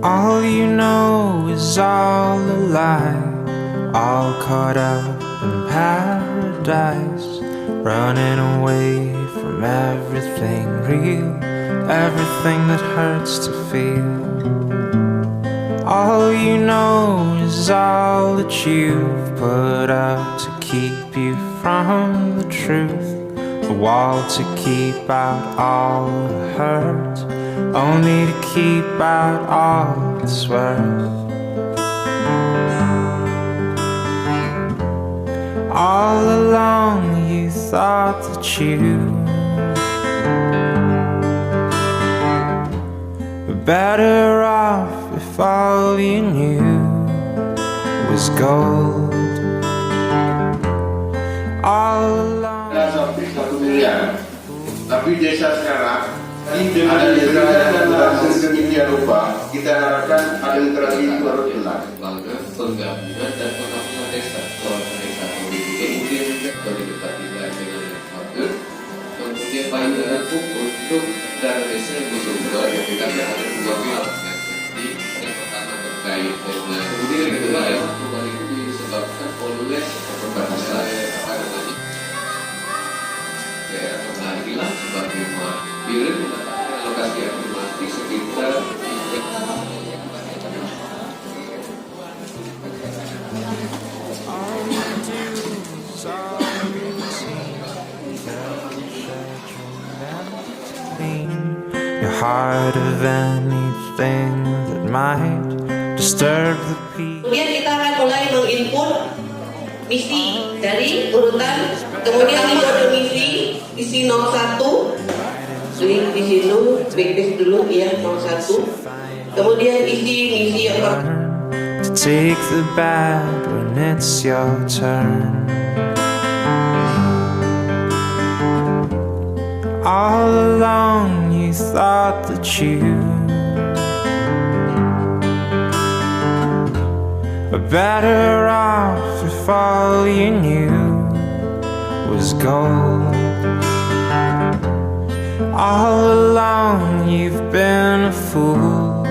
All you know is all a lie, all caught up in paradise, running away from everything real, everything that hurts to feel. All you know is all that you've put up to keep you from the truth, the wall to keep out all the hurt, only to keep out all it's worth. All along you thought that you were better off if all you knew was gold. All along. Sampai 1 miliar. Tapi desa sekarang ada desa yang sedemikian rupa, kita harapkan ada literasi 200 bulan. Penggabungan dan pengampunan desa, soal desa kemudian berdekatan dengan warga, kemudian paling untuk dana desa yang bersumber, kita ada 2 hal. Jadi yang pertama terkait dengan kemudian yang kedua adalah perubahan itu disebabkan oleh pembatasan daerah pengadilan sebagai bila mengatakan alokasi akumulasi sekitar You're heart of anything that might disturb the peace. Kemudian kita akan mulai menginput misi dari urutan, kemudian di kode misi nomor 1, klik di sini, backpass dulu ya nomor 1, kemudian isi misi yang to take the bad when it's your turn. All along you thought that you were better off if all you knew was gold. All along you've been a fool.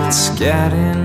It's getting